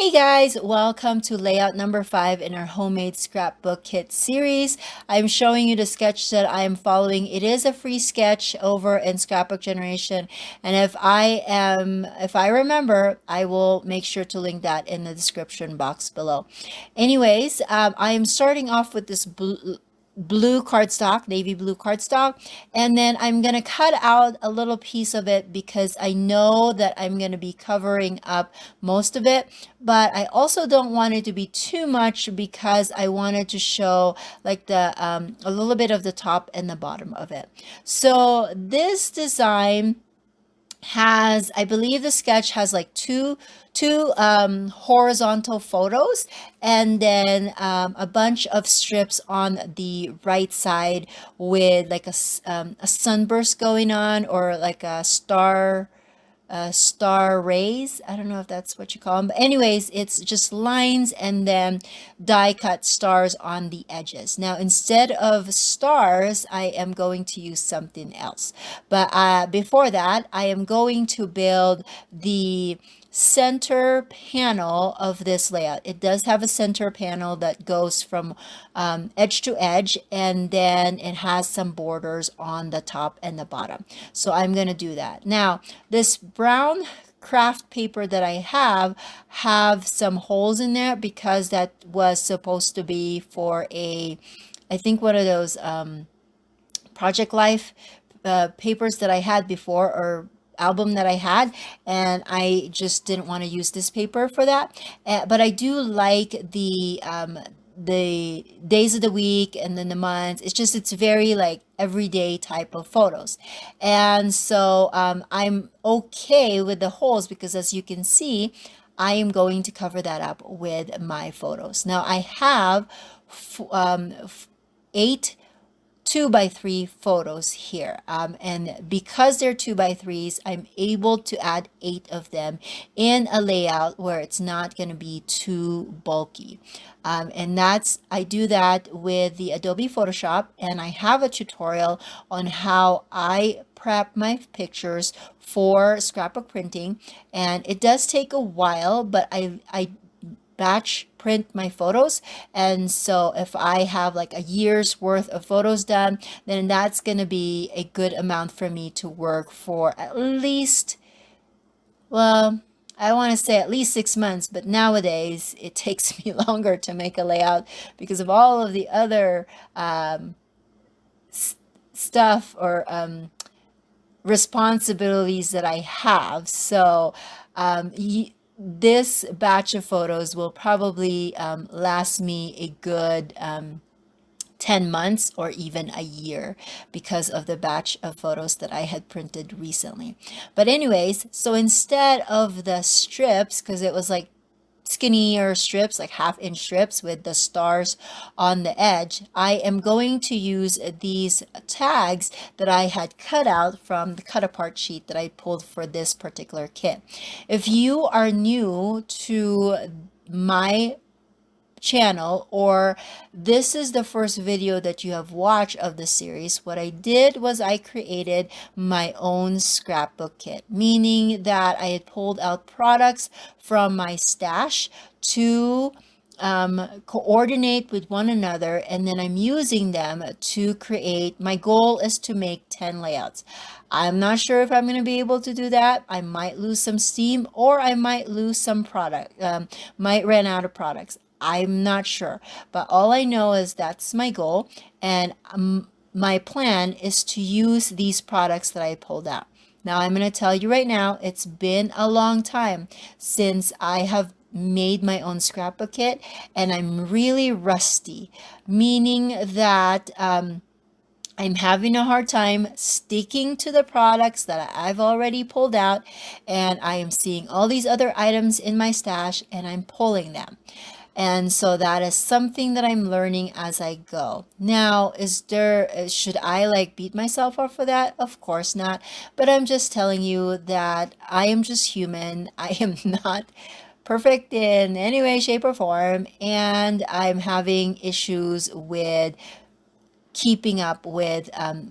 Hey guys, welcome to layout number 5 in our homemade scrapbook kit series. I'm showing you the sketch that I am following. It is a free sketch over in Scrapbook Generation, and if I remember, I will make sure to link that in the description box below. Anyways, I am starting off with this blue cardstock, navy blue cardstock, and then I'm going to cut out a little piece of it because I know that I'm going to be covering up most of it, but I also don't want it to be too much because I wanted to show like the a little bit of the top and the bottom of it. So this design has, I believe the sketch has like two horizontal photos, and then a bunch of strips on the right side with like a sunburst going on, or like a star rays. I don't know if that's what you call them, but anyways, it's just lines and then die cut stars on the edges. Now, instead of stars, I am going to use something else. But before that, I am going to build the center panel of this layout. It does have a center panel that goes from edge to edge, and then it has some borders on the top and the bottom. So I'm going to do that. Now, this brown craft paper that I have some holes in there because that was supposed to be for I think one of those Project Life papers that I had before, or album that I had, and I just didn't want to use this paper for that. But I do like the days of the week and then the months. It's very like everyday type of photos, and so I'm okay with the holes because, as you can see, I am going to cover that up with my photos. Now I have 8 2x3 photos here, and because they're 2x3s, I'm able to add 8 of them in a layout where it's not going to be too bulky, and I do that with the Adobe Photoshop, and I have a tutorial on how I prep my pictures for scrapbook printing, and it does take a while, but I batch print my photos, and so if I have like a year's worth of photos done, then that's going to be a good amount for me to work for at least, well, I want to say at least 6 months, but nowadays it takes me longer to make a layout because of all of the other stuff, or responsibilities that I have. So this batch of photos will probably last me a good 10 months or even a year because of the batch of photos that I had printed recently. But anyways, so instead of the strips, because it was like skinnier strips, like half-inch strips with the stars on the edge, I am going to use these tags that I had cut out from the cut apart sheet that I pulled for this particular kit. If you are new to my channel, or this is the first video that you have watched of the series, what I did was I created my own scrapbook kit, meaning that I had pulled out products from my stash to coordinate with one another, and then I'm using them to create. My goal is to make 10 layouts. I'm not sure if I'm going to be able to do that. I might lose some steam, or I might lose some product, might run out of products. I'm not sure, but all I know is that's my goal, and my plan is to use these products that I pulled out. Now, I'm going to tell you right now, it's been a long time since I have made my own scrapbook kit, and I'm really rusty, meaning that I'm having a hard time sticking to the products that I've already pulled out, and I am seeing all these other items in my stash and I'm pulling them. And so that is something that I'm learning as I go. Now, should I like beat myself up for that? Of course not. But I'm just telling you that I am just human. I am not perfect in any way, shape, or form. And I'm having issues with keeping up with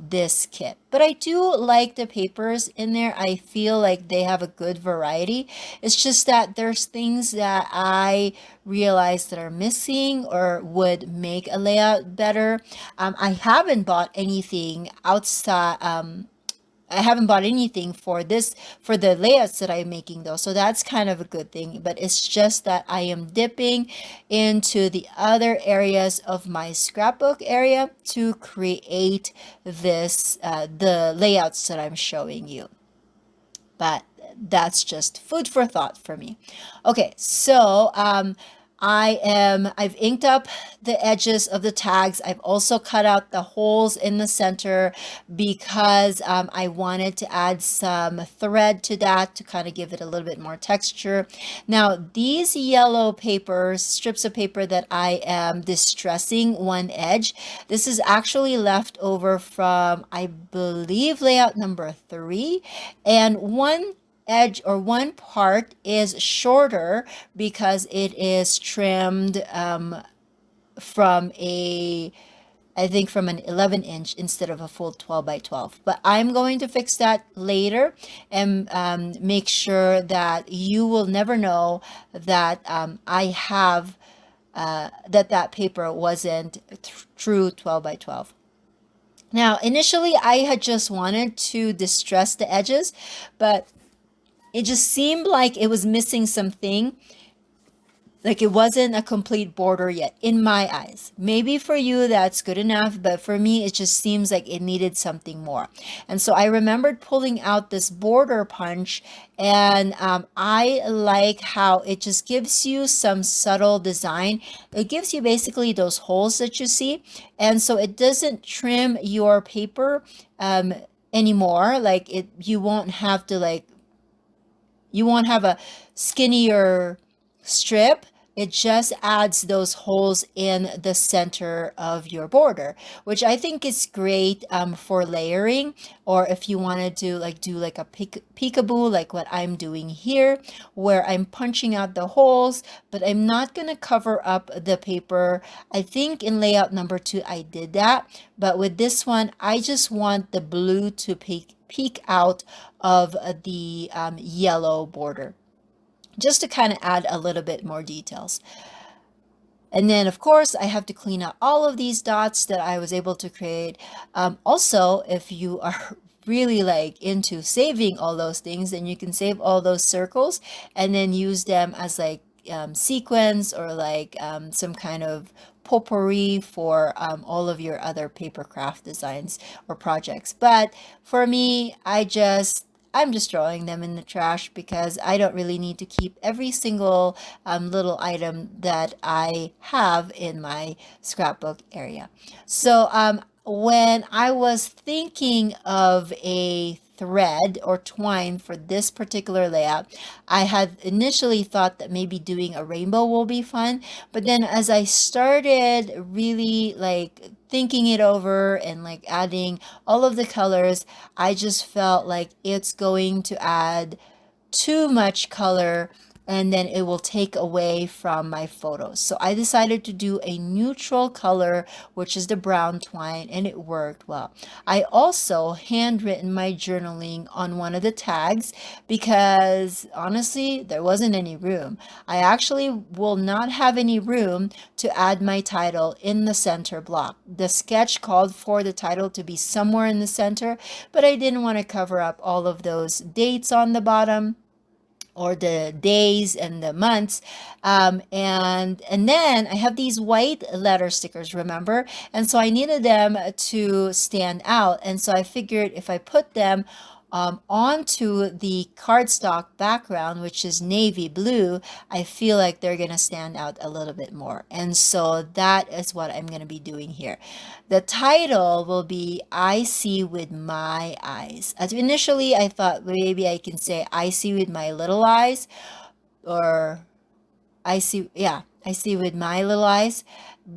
this kit. But I do like the papers in there. I feel like they have a good variety. It's just that there's things that I realize that are missing or would make a layout better. I haven't bought anything outside. I haven't bought anything for this, for the layouts that I'm making though. So that's kind of a good thing, but it's just that I am dipping into the other areas of my scrapbook area to create this, the layouts that I'm showing you. But that's just food for thought for me. Okay, so I've inked up the edges of the tags. I've also cut out the holes in the center because I wanted to add some thread to that to kind of give it a little bit more texture. Now, these yellow papers, strips of paper that I am distressing one edge, this is actually left over from, I believe, layout number 3, and one edge or one part is shorter because it is trimmed from a, I think from an 11-inch instead of a full 12 by 12. But I'm going to fix that later and make sure that you will never know that I have that paper wasn't true 12 by 12. Now, initially I had just wanted to distress the edges, but it just seemed like it was missing something, like it wasn't a complete border yet in my eyes. Maybe for you that's good enough, but for me it just seems like it needed something more. And so I remembered pulling out this border punch, and I like how it just gives you some subtle design. It gives you basically those holes that you see, and so it doesn't trim your paper anymore. Like you won't have to you won't have a skinnier strip. It just adds those holes in the center of your border, which I think is great for layering, or if you wanted to do like a peekaboo, like what I'm doing here, where I'm punching out the holes, but I'm not going to cover up the paper. I think in layout number 2 I did that, but with this one I just want the blue to peek out of the yellow border, just to kind of add a little bit more details. And then of course I have to clean out all of these dots that I was able to create. Also, if you are really like into saving all those things, then you can save all those circles and then use them as like sequence or like some kind of potpourri for all of your other paper craft designs or projects. But for me, I'm just throwing them in the trash because I don't really need to keep every single little item that I have in my scrapbook area. So when I was thinking of a thread or twine for this particular layout, I had initially thought that maybe doing a rainbow will be fun, but then as I started really like thinking it over and like adding all of the colors, I just felt like it's going to add too much color and then it will take away from my photos. So I decided to do a neutral color, which is the brown twine, and it worked well. I also handwritten my journaling on one of the tags because honestly, there wasn't any room. I actually will not have any room to add my title in the center block. The sketch called for the title to be somewhere in the center, but I didn't want to cover up all of those dates on the bottom, or the days and the months, and then I have these white letter stickers, remember, and so I needed them to stand out, and so I figured if I put them onto the cardstock background, which is navy blue, I feel like they're going to stand out a little bit more. And so that is what I'm going to be doing here. The title will be I See With My Eyes. As initially, I thought maybe I can say I see with my little eyes, or I see with my little eyes.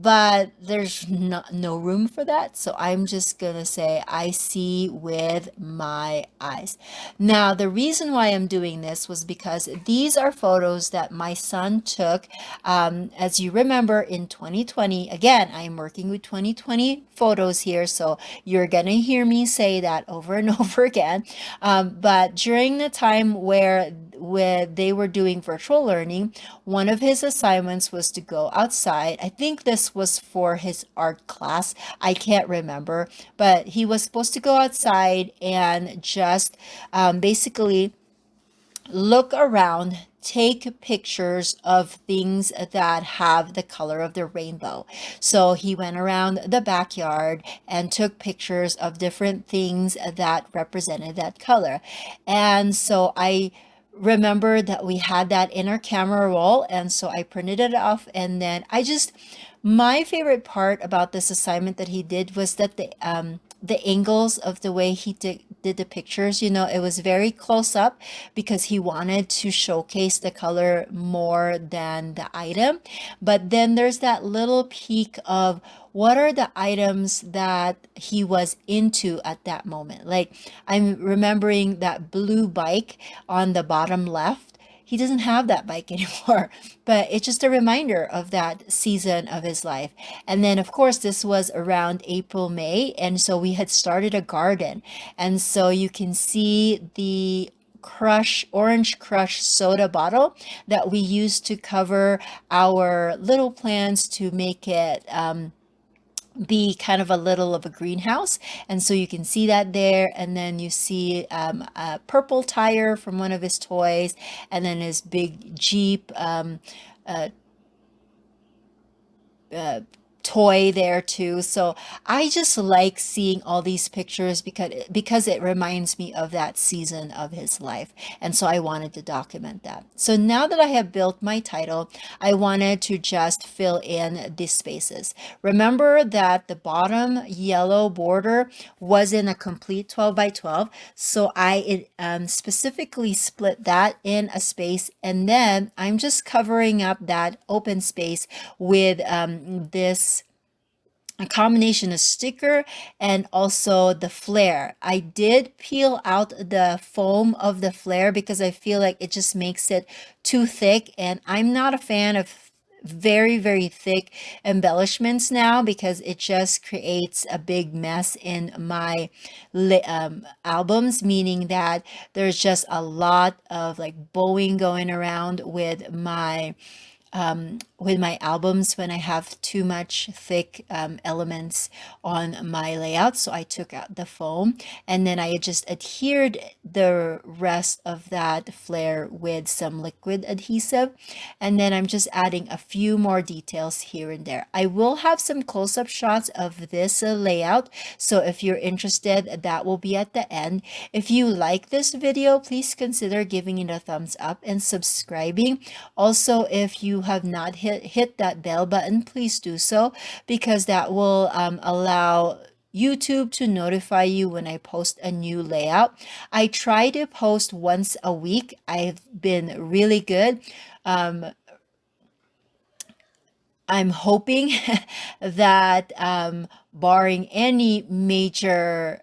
but there's no room for that. So I'm just gonna say I see with my eyes. Now, the reason why I'm doing this was because these are photos that my son took. As you remember, in 2020, again, I'm working with 2020 photos here, so you're gonna hear me say that over and over again. But during the time where they were doing virtual learning, one of his assignments was to go outside. I think this was for his art class. I can't remember, but he was supposed to go outside and just basically look around, take pictures of things that have the color of the rainbow. So he went around the backyard and took pictures of different things that represented that color. And so I remember that we had that in our camera roll, and so I printed it off, and then my favorite part about this assignment that he did was that the angles of the way he did the pictures, it was very close up because he wanted to showcase the color more than the item. But then there's that little peek of what are the items that he was into at that moment. Like, I'm remembering that blue bike on the bottom left. He doesn't have that bike anymore, but it's just a reminder of that season of his life. And then, of course, this was around April, May, and so we had started a garden. And so you can see the orange crush soda bottle that we used to cover our little plants to make it be kind of a little of a greenhouse. And so you can see that there. And then you see a purple tire from one of his toys, and then his big Jeep uh, uh, toy there too. So I just like seeing all these pictures because it reminds me of that season of his life. And so I wanted to document that. So now that I have built my title, I wanted to just fill in the spaces. Remember that the bottom yellow border wasn't a complete 12 by 12. So I specifically split that in a space, and then I'm just covering up that open space with this a combination of sticker and also the flare. I did peel out the foam of the flare because I feel like it just makes it too thick, and I'm not a fan of very, very thick embellishments now because it just creates a big mess in my albums, meaning that there's just a lot of like bowing going around with my albums when I have too much thick elements on my layout. So I took out the foam, and then I just adhered the rest of that flare with some liquid adhesive. And then I'm just adding a few more details here and there. I will have some close-up shots of this layout. So if you're interested, that will be at the end. If you like this video, please consider giving it a thumbs up and subscribing. Also, if you have not hit that bell button, please do so, because that will allow YouTube to notify you when I post a new layout. I try to post once a week. I've been really good. I'm hoping that barring any major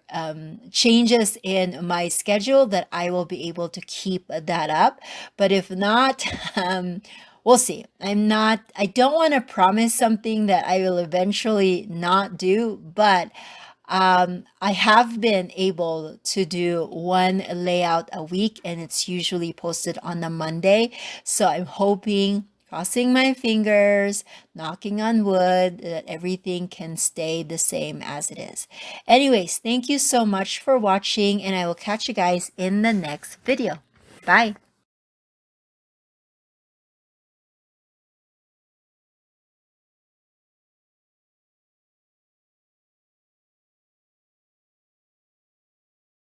changes in my schedule, that I will be able to keep that up. But if not, we'll see. I don't want to promise something that I will eventually not do, but I have been able to do one layout a week, and it's usually posted on a Monday. So I'm hoping, crossing my fingers, knocking on wood, that everything can stay the same as it is. Anyways, thank you so much for watching, and I will catch you guys in the next video. Bye.